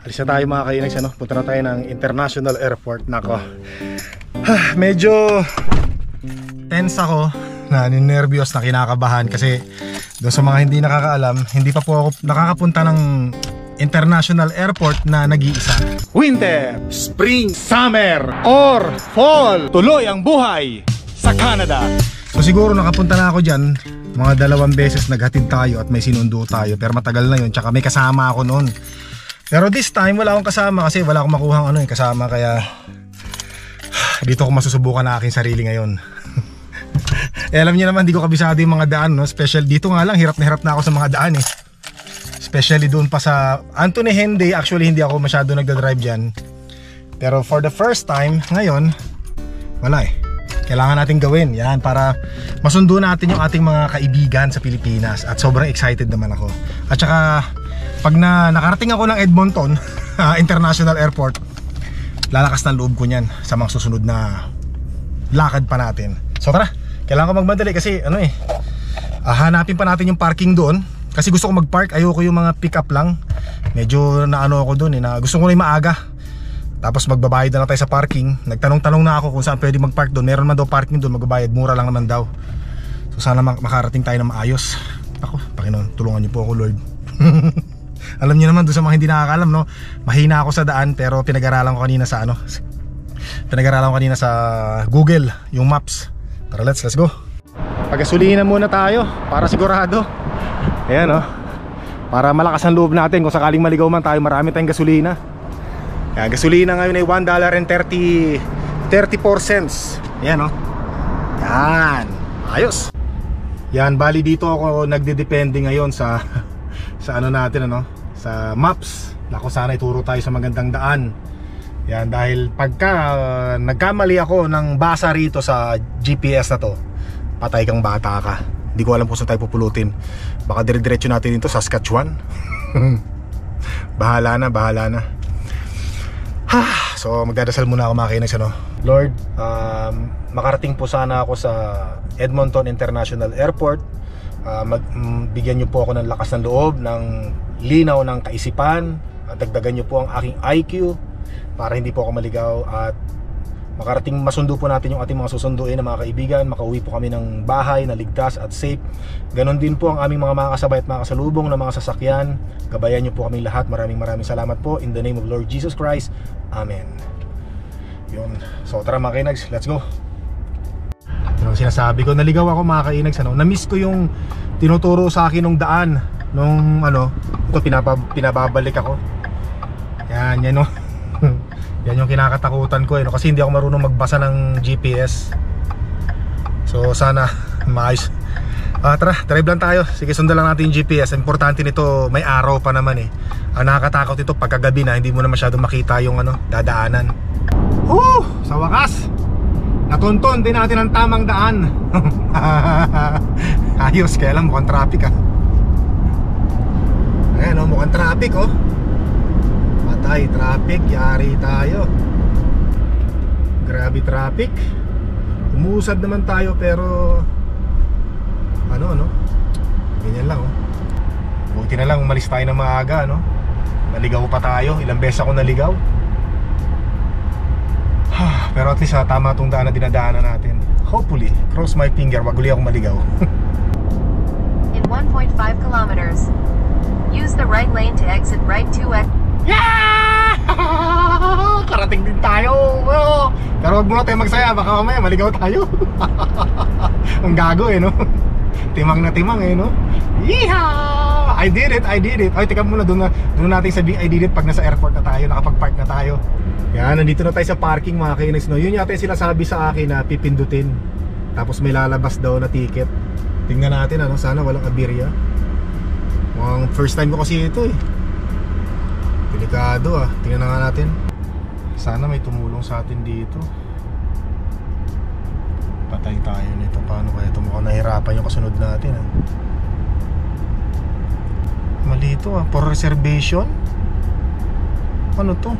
Alis na tayo mga kainags, ano? Punta na tayo ng International Airport. Nako, medyo tense ako, nervyos, na kinakabahan. Kasi doon sa mga hindi nakakaalam, hindi pa po ako nakakapunta ng International Airport na nag-iisa. Winter, Spring, Summer, or Fall, tuloy ang buhay sa Canada. So siguro nakapunta na ako dyan mga 2 beses, naghatid tayo at may sinundo tayo. Pero matagal na yun, tsaka may kasama ako noon. Pero this time wala akong kasama kasi wala akong makuhang kasama. Kaya dito ko masusubukan na aking sarili ngayon. Alam niyo naman, di ko kabisado yung mga daan, no? Special dito nga lang, hirap na ako sa mga daan eh. Especially doon pa sa Anthony Henday. Actually hindi ako masyado nagdadrive dyan. Pero for the first time ngayon, wala eh. Kailangan natin gawin yan para masundo natin yung ating mga kaibigan sa Pilipinas. At sobrang excited naman ako. At saka pag nakarating ako ng Edmonton International Airport, lalakas ng loob ko niyan sa mga susunod na lakad pa natin. So tara, kailangan ko magmadali kasi hanapin pa natin yung parking doon. Kasi gusto ko mag-park, ayoko yung mga pick up lang. Medyo naano ako doon na gusto ko na yung maaga. Tapos magbabayad na lang tayo sa parking. Nagtanong-tanong na ako kung saan pwede mag-park doon. Meron man daw parking doon, magbabayad, mura lang naman daw. So sana makarating tayo na maayos. Ako, Panginoon, tulungan niyo po ako, Lord. Alam niyo naman, doon sa mga hindi nakakaalam, no, mahina ako sa daan. Pero pinag-aralan ko kanina sa sa Google, yung maps. Tara, let's go. Paggasolina muna tayo para sigurado. Ayan, para malakas ang loob natin. Kung sakaling maligaw man tayo, marami tayong gasolina. Yan, gasolina ngayon ay $1.34. Ayan, yan, ayos. Yan, bali dito ako nagdedepende ngayon sa natin, sa maps na kung sana ituro tayo sa magandang daan. Yan, dahil pagka nagkamali ako ng basa rito sa GPS na to, patay kang bata ka. Hindi ko alam kung saan tayo pupulutin. Baka dire-diretso natin dito sa Saskatchewan. Bahala na. So magdadasal muna ako mga kainags, Lord, makarating po sana ako sa Edmonton International Airport. Bigyan niyo po ako ng lakas ng loob, ng linaw ng kaisipan. Dagdagan niyo po ang aking IQ para hindi po ako maligaw. At makarating masundo po natin yung ating mga susunduin na mga kaibigan. Makauwi po kami ng bahay na ligtas at safe. Ganon din po ang aming mga makakasabay at makasalubong na mga sasakyan. Gabayan niyo po kami lahat. Maraming salamat po. In the name of Lord Jesus Christ, Amen. Yun. So tara mga kainags, let's go. Yung sinasabi ko, naligaw ako mga kainags, na-miss ko yung tinuturo sa akin ng daan nung ito pinababalik ako. Yan yan yung kinakatakutan ko kasi hindi ako marunong magbasa ng GPS. So sana maayos. Tara, drive lang tayo. Sige, sundan lang natin yung GPS. Importante nito, may araw pa naman Ang nakakatakot ito pagkagabi na hindi mo na masyado makita yung dadaanan. Sa wakas natunton din natin ang tamang daan. Ayos, kaya lang mukhang traffic Ayan mukhang traffic Patay, traffic, yari tayo. Grabe traffic. Umusad naman tayo pero ganyan lang Buti na lang umalis tayo ng maaga Naligaw pa tayo, ilang beses ako naligaw. Pero at least tama itong daan na dinadaanan natin. Hopefully, cross my finger, wag uli akong maligaw. In 1.5 kilometers, use the right lane to exit right 2x. Yeah! Karating din tayo. Pero wag muna tayo magsaya, baka mamaya maligaw tayo. Ang gago Timang na timang Yeehaw! I did it. Ay, teka muna, doon natin sabihin I did it pag nasa airport na tayo, nakapag-park na tayo. Yan, nandito na tayo sa parking mga kainags, Yun yata yung sinasabi sa akin na pipindutin. Tapos may lalabas daw na ticket. Tingnan natin sana walang aberya. First time ko kasi ito Delikado Tingnan na nga natin. Sana may tumulong sa atin dito. Patay tayo nito. Paano kaya ito? Mukhang nahirapan yung kasunod natin Mali ito for reservation. Ano to?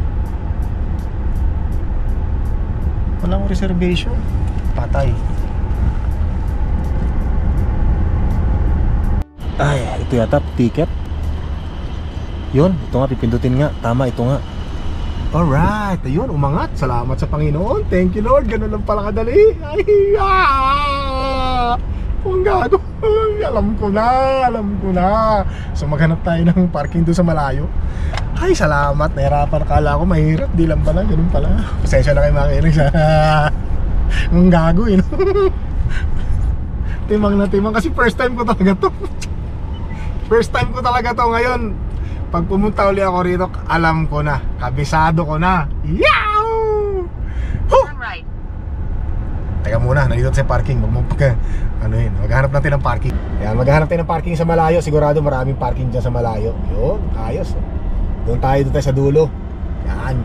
Walang reservation. Patay. Ay, ito yata ticket. Yun, ito nga, pipindutin nga. Tama, ito nga. Alright, ayun, umangat. Salamat sa Panginoon. Thank you Lord, ganun lang pala kadali. Ay, kung gano. Alam ko na. So maghanap tayo ng parking doon sa malayo. Ay, salamat, nahirapan. Akala ko mahirap, di lang pala, ganun pala. Pasensya na kayo mga kainis. Ang gago no? Timang na timang kasi first time ko talaga to. First time ko talaga to ngayon. Pag pumunta uli ako rito, alam ko na, kabisado ko na. Yow! Turn right. Teka muna, nandito sa parking. Maghanap natin ng parking. Ayan, maghanap tayo ng parking sa malayo. Sigurado maraming parking dyan sa malayo. Yun, ayos. Doon tayo sa dulo. Yan.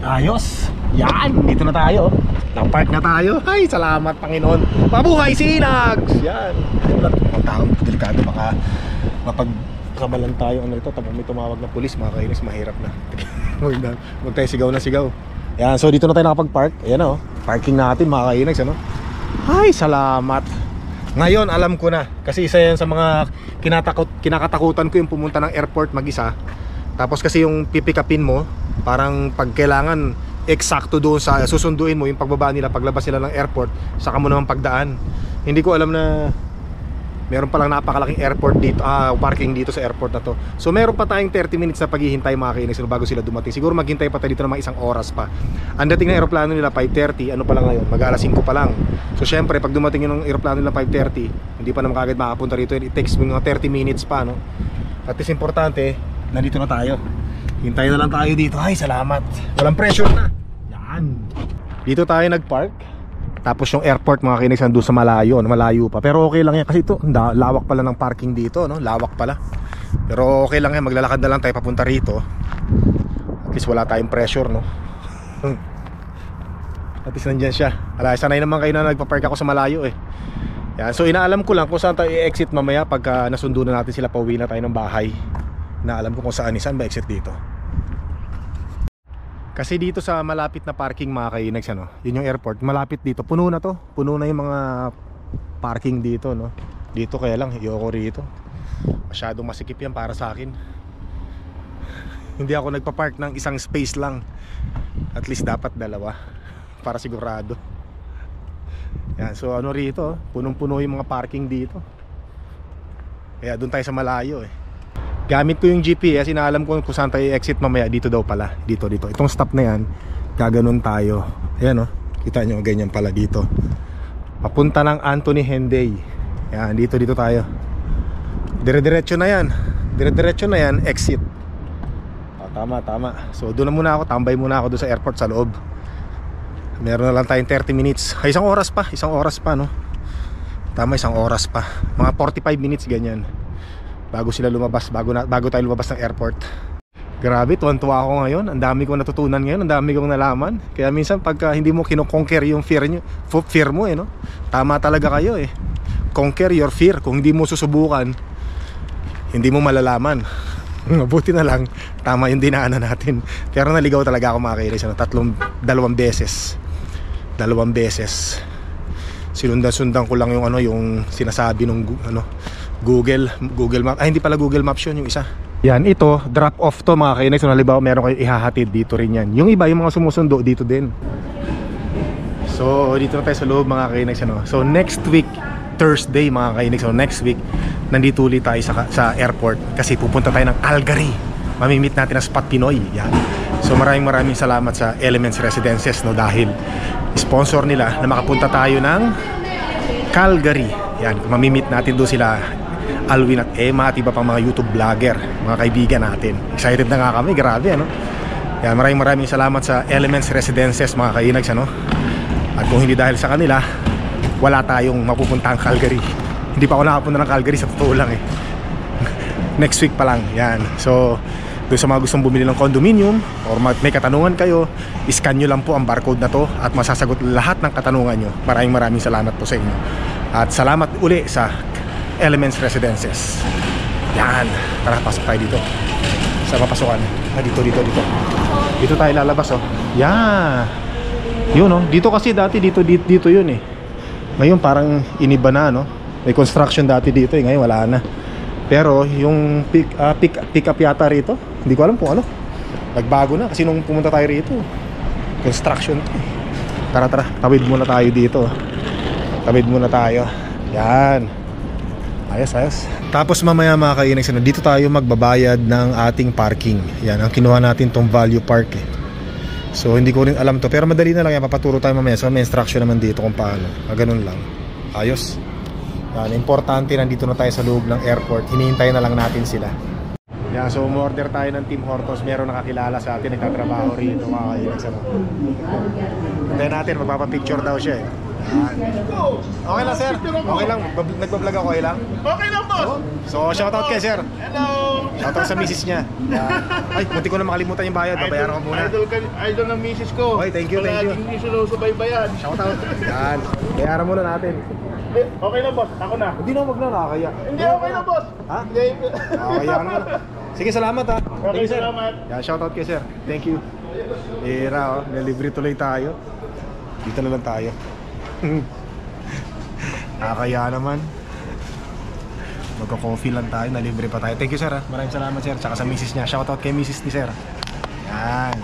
Ayos. Yan, dito na tayo. Nakapark na tayo. Ay, salamat Panginoon. Mabuhay Sinags! Yan. Wala ang taong delikado, baka mapagkamalan tayo. Ano ito, tapos may tumawag na pulis, mga kainis, mahirap na. Huwag tayo sigaw na sigaw. Yan, so dito na tayo nakapag-park. Ayan o, parking natin mga kainis, ano? Ay, salamat. Ngayon, alam ko na. Kasi isa yan sa mga kinakatakutan ko yung pumunta ng airport mag-isa. Tapos kasi yung pipikapin mo, parang pag kailangan eksakto doon sa susunduin mo yung pagbaba nila, paglabas nila ng airport, saka mo naman pagdaan. Hindi ko alam na meron palang napakalaking airport dito, parking dito sa airport na to. So meron pa tayong 30 minutes na paghihintay mga kainis bago sila dumating. Siguro maghintay pa tayo dito ng mga 1 oras pa. Ang dating ng aeroplano nila 5:30, ano pa lang ngayon, mag-alas 5 pa lang. So syempre pag dumating yung aeroplano nila 5:30, hindi pa naman kagad makapunta rito. It takes mga 30 minutes pa, no? At is importante, nandito na tayo. Hintayin na lang tayo dito. Ay, salamat. Walang pressure na. Yan. Dito tayo nag-park. Tapos yung airport mga kainis nandun sa malayo pa. Pero okay lang yan kasi ito lawak pala ng parking dito, no? Lawak pala. Pero okay lang yan, maglalakad na lang tayo papunta rito. At least wala tayong pressure, no? At least nandyan siya. Sanay naman kayo na nagpa-park ako sa malayo eh. Yan. So inaalam ko lang kung saan tayo i-exit mamaya pagka nasundo na natin sila, pauwi na tayo ng bahay. Inaalam ko kung saan ba exit dito. Kasi dito sa malapit na parking mga kainags, ano, yun yung airport, malapit dito, puno na to. Puno na yung mga parking dito, no. Dito kaya lang, ayoko rito. Masyadong masikip yan para sa akin. Hindi ako nagpa-park ng isang space lang. At least dapat dalawa para sigurado. Yan, so ano rito, punong-puno yung mga parking dito. Kaya doon tayo sa malayo eh. Gamit ko yung GPS, inaalam ko kung saan tayo exit mamaya. Dito daw pala, dito. Itong stop na yan, gaganon tayo. Ayan o, kita nyo, ganyan pala dito. Papunta ng Anthony Henday. Yan, dito tayo. Dire-diretso na yan, exit. Tama. So doon na muna ako, tambay muna ako doon sa airport sa loob. Meron na lang tayong 30 minutes. Ay, isang oras pa, no? Tama, 1 oras pa. Mga 45 minutes ganyan. Bago sila lumabas, bago tayo lumabas ng airport. Grabe, tuwan-tuwa ako ngayon. Ang dami kong natutunan ngayon, ang dami kong nalaman. Kaya minsan pagka hindi mo kino-conquer yung fear mo eh, no? Tama talaga kayo eh. Conquer your fear. Kung hindi mo susubukan, hindi mo malalaman. Mabuti na lang, tama yung dinaanan natin. Pero naligaw talaga ako mga kainis, ano? Dalawang beses. Sinundan ko lang yung yung sinasabi nung Google Map. Hindi pala Google Maps yun, yung isa. Yan, ito, drop off to mga kainis. So halimbawa meron kayo ihahatid dito rin yan. Yung iba, yung mga sumusundo dito din. So dito na tayo sa loob mga kainis, ano. So next week, Thursday mga kainis, so next week nandito ulit tayo sa airport. Kasi pupunta tayo ng Calgary. Mamimit natin ang Spot Pinoy. Yan. So maraming salamat sa Elements Residences, no, dahil sponsor nila na makapunta tayo ng Calgary. Yan, mamimit natin doon sila Alwin at Emma at iba pang mga YouTube vlogger, mga kaibigan natin. Excited na nga kami, grabe, ano. Yan, maraming salamat sa Elements Residences mga kainags, ano. At kung hindi dahil sa kanila, wala tayong mapupuntang Calgary. Hindi pa ako nakapunta ng Calgary, sa totoo lang eh. Next week pa lang, yan. So doon sa mga gustong bumili ng condominium or may katanungan kayo, iscan nyo lang po ang barcode na to at masasagot lahat ng katanungan nyo. Maraming salamat po sa inyo. At salamat uli sa Elements Residences. Yan, tara, pasok tayo dito sa papasukan. Dito tayo lalabas, oh. Yan. Yun, oh. Dito kasi dati dito yun eh. Ngayon parang iniba na, no. May construction dati dito eh, ngayon wala na. Pero yung pick up yata rito, hindi ko alam kung ano. Nagbago na kasi nung pumunta tayo rito, construction to. Tara, tawid muna tayo dito. Tawid muna tayo. Yan. Ayos. Tapos mamaya mga kainags, dito tayo magbabayad ng ating parking. Yan, ang kinuha natin tong Value Park eh. So hindi ko rin alam to, pero madali na lang yan, papaturo tayo mamaya. So may instruction naman dito kung paano. Ganun lang. Ayos. Yan, importante nandito na tayo sa loob ng airport. Hinihintay na lang natin sila. Yan, so umorder tayo ng Tim Hortons. Meron nakakilala sa atin, nagtatrabaho rito mga kainags. Hintayin natin, magpapapicture daw siya eh. Okay lang sir, okay lang, nagbablog ako, okay lang? Okay lang, boss. So shoutout kay sir. Hello. Shoutout sa misis niya. Ay, munti ko na makalimutan yung bayad, babayaran ko muna. Idol ng misis ko. Okay, thank you. Palaging isinusubaybayan. Shoutout. Yan, bayaran muna natin. Okay lang, boss. Ako na. Hindi na, wag na, nakakaya. Hindi, okay lang, boss. Ha? Hindi. Nakakaya ka naman. Sige, salamat ha. Thank you sir. Salamat. Yan, shoutout kay sir. Thank you. Era, nalibre tuloy tayo. Dito na lang tayo. Nakakaya naman. Magko-coffee lang tayo, nalibre pa tayo. Thank you sir ha. Maraming salamat sir. Tsaka sa misis niya. Shoutout kay misis ni sir. Yan.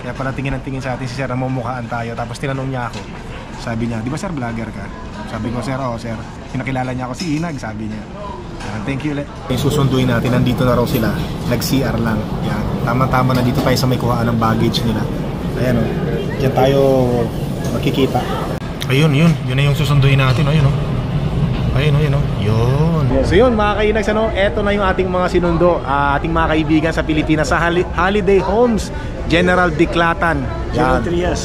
Kaya pala tingin sa atin si sir, namumukhaan tayo. Tapos tinanong niya ako. Sabi niya, di ba sir vlogger ka? Sabi ko sir, oo sir. Pinakilala niya ako si Inag, sabi niya. Yan, thank you ulit. Susunduin natin, nandito na raw sila. Nag-CR lang. Yan. Tama-tama nandito tayo sa may kuhaan ng baggage nila. Ayan o. Diyan tayo makikita. Ayun na yung susunduin natin, ayun oh. Ayun. Yun. So yun mga kainags, eto na yung ating mga sinundo, ating mga kaibigan sa Pilipinas sa Holiday Homes General Diklatan.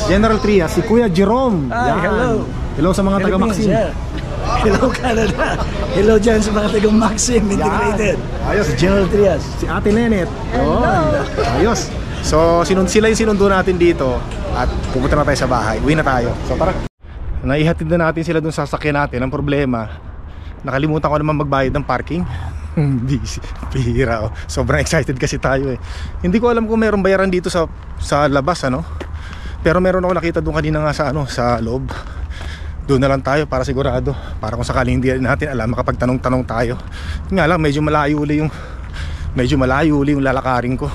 General Trias, si Kuya Jerome. Hello. Hello sa mga taga Maxim. Hello Canada. Hello dyan sa mga taga Maxim Integrated. Ayos. Si General Trias. Si Ate Nenet. Ayos. So sila yung sinundo natin dito. At pupunta na tayo sa bahay. Uwi na tayo. So tara. Naihatid na natin sila dun sa sasakyan natin. Ang problema, nakalimutan ko naman magbayad ng parking. Busy. Pihira oh. Sobrang excited kasi tayo eh. Hindi ko alam kung meron bayaran dito sa labas ano. Pero meron ako nakita doon kanina nga sa loob. Doon na lang tayo para sigurado. Para kung sakaling hindi natin alam, makapagtanong-tanong tayo. Nga lang medyo malayo uli yung lalakarin ko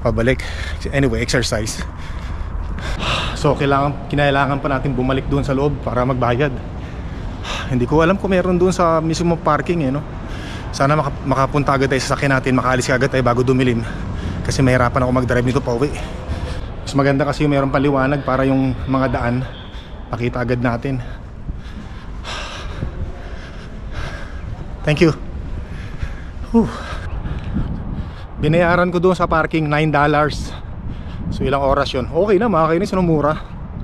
pabalik. Anyway, exercise. So kinailangan pa natin bumalik doon sa loob para magbayad. Hindi ko alam kung meron doon sa mismo parking eh, no? Sana makapunta agad tayo sa sakyan natin, makaalis agad tayo bago dumilim. Kasi mahirapan ako mag-drive nito pa uwi. Mas maganda kasi yung meron paliwanag para yung mga daan pakita agad natin. Thank you. Binayaran ko doon sa parking $9. So ilang oras yun? Okay na, makakainis, mura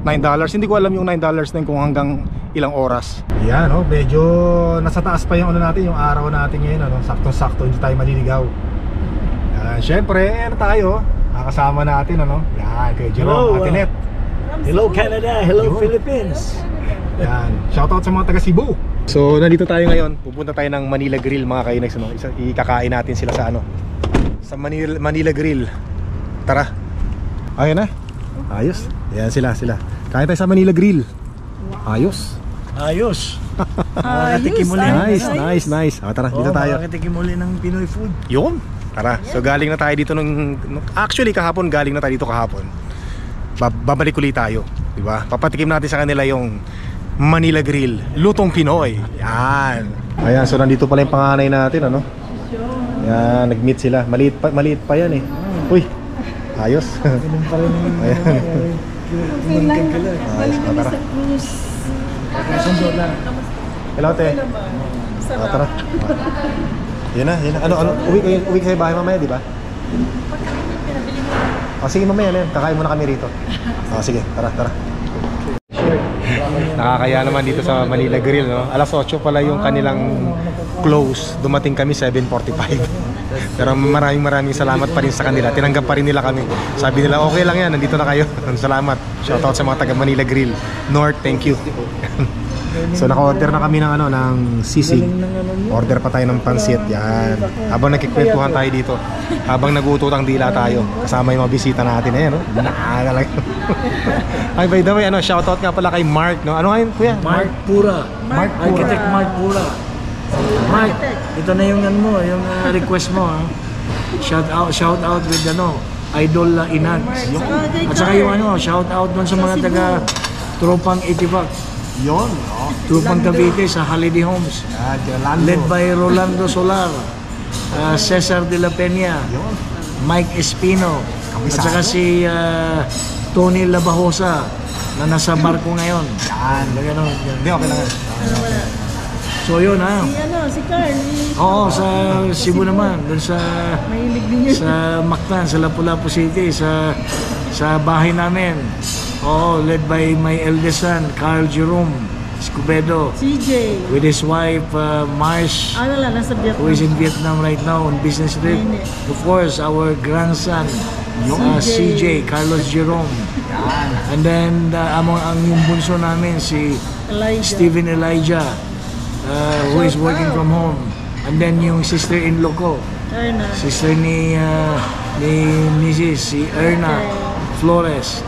$9. Hindi ko alam yung $9 na yun kung hanggang ilang oras. Yan medyo nasa taas pa yung natin, yung araw natin ngayon saktong-sakto, hindi tayo maliligaw. Yan, syempre tayo, nakasama natin yan, kay Jerome, Ate Net. Hello Canada, hello Philippines. Yan, shoutout sa mga taga Cebu. So nandito tayo ngayon, pupunta tayo ng Manila Grill mga kainags. Ikakain natin sila sa sa Manila Grill. Tara. Ayun na. Ayos. Ayan sila. Kain tayo sa Manila Grill. Ayos. Makakatikim uli. Nice. Tara, dito tayo. Makakatikim uli ng Pinoy food. Yun. Tara. So galing na tayo dito actually kahapon galing na tayo dito kahapon. Babalik ulit tayo, di ba? Papatikim natin sa kanila yung Manila Grill, lutong Pinoy. Yan. Ayan, so nandito pala yung panganay natin, Yan, nag-meet sila. Maliit pa yan eh. Uy. Ayos. Ganun pa rin yung ayos. Tara. sundo lang. Hello, te. Tara. Yan na. Uwi kayo bahay mamaya, di ba? Sige mamaya na yan. Kakain muna kami rito. Sige, tara. Nakakaya naman dito sa Manila Grill, Alas 8 pala yung kanilang close. Dumating kami 7:45. Pero maraming salamat pa rin sa kanila. Tinanggap pa rin nila kami. Sabi nila, okay lang yan, nandito na kayo. Salamat. Shoutout sa mga taga Manila Grill North, thank you. So naka-order na kami ng sisig. Order pa tayo ng pansit. Yan. Habang nagkikwentuhan tayo dito, habang nagututang dila tayo, kasama yung mga bisita natin. Ayan, nakakalag. Ay, by the way, shoutout nga pala kay Mark, Ano nga yun, kuya? Mark Pura. Mark Pura. Architect Mark Pura. Mark, ito na yung ano mo, yung request mo. Ha? Shout out with ano, Idol Inags. At saka yung ano, shout out doon sa mga taga Tropang Itibac. Yun. Tropang Cavite sa Holiday Homes. Led by Rolando Solar, Cesar de la Peña, Mike Espino, at saka si Tony Labajosa na nasa barko ngayon. Yan. Hindi, okay lang. So yun ha. Si Carl. Oo, sa Cebu naman, doon sa Mahilig din yun. sa Mactan, sa Lapu-Lapu City, sa bahay namin. Oo, led by my eldest son, Carl Jerome Escobedo, CJ. with his wife, Marsh, Ano lang, nasa Vietnam. who is in Vietnam right now on business trip. Of course, our grandson, CJ, Carlos Jerome. And then, ang yung bunso namin, si Elijah. Stephen Elijah, who is working from home. And then yung sister-in-law ko, Erna. sister ni Mrs. si Erna Flores.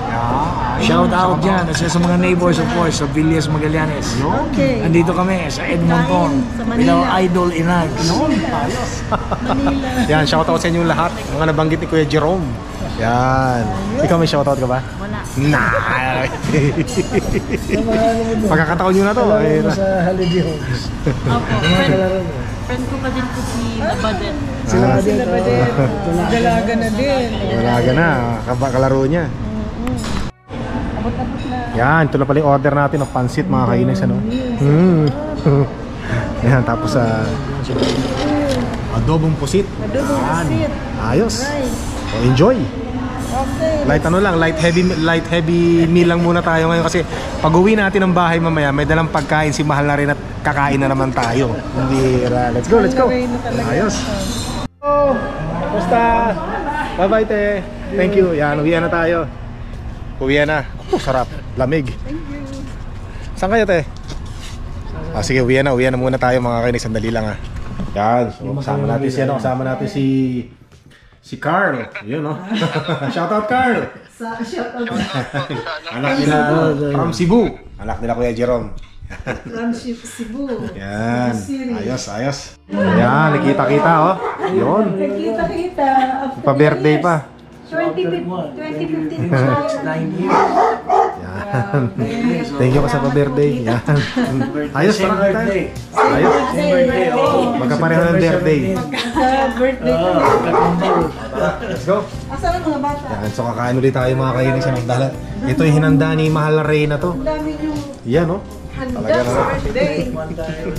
Shout out dyan sa mga neighbors, of course, sa Villas Magallanes. Okay. Andito kami sa Edmonton Sa with Manila. our Idol Inags. Manila. Yan, shoutout sa inyong lahat. Mga nabanggit ni Kuya Jerome. Yan. Ikaw may shoutout ka ba? Wala. Nah. Sa mga ano mo doon, Pagkakataon nyo na to. kalaro Ay, mo sa Holiday Homes. Opo. Mga kalaro mo. Friend ko pa din po si Nabadet. Sila Ah. din. Dalaga na din. Wala ka na. Kalaro niya. Yan, ito na pala yung order natin ng pansit mga kainis, ano? Yan, tapos sa adobong pusit. Adobong pusit. Ayos. Rice. O, enjoy. Okay. Light ano lang, light heavy meal lang muna tayo ngayon kasi pag uwi natin ng bahay mamaya may dalang pagkain si Mahal na rin at kakain na naman tayo. Hindi, let's go, let's go. Ayos. Oh, basta. Bye-bye, te. Thank you. Yan, uwian na tayo. Uwian na. Oh, sarap. Lamig. Saan kayo, te? Sige, uwian na muna tayo mga kainis. Sandali lang, ha. Yan, so kasama natin si ano, kasama natin si Carl. Yun, no? Shoutout, Carl. Anak nila from Cebu. Anak nila Kuya Jerome. Friendship Cebu. Yan. Ayos, ayos. Yan, nakita-kita, oh. Yun. Kita-kita. Pa-birthday pa. 2015 9 years. Yan. Thank you ka sa pa-birthday. Yan. Ayos, Same parang birthday. Ayos. Same birthday. Oh. Magkapareho ng birthday. birthday ko. Let's go. Asan ang mga bata? Yan, so kakain ulit tayo mga kainis. Ito yung hinanda ni Mahal na Reyna to. Ang dami yung Yan, oh. handa Talaga sa naman. birthday.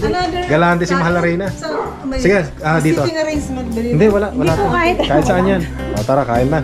Another. Galante si Mahal na Reyna. Sige, dito. Sitting arrangement ba rin? Hindi, wala. Kahit saan yan. O, tara, kain na.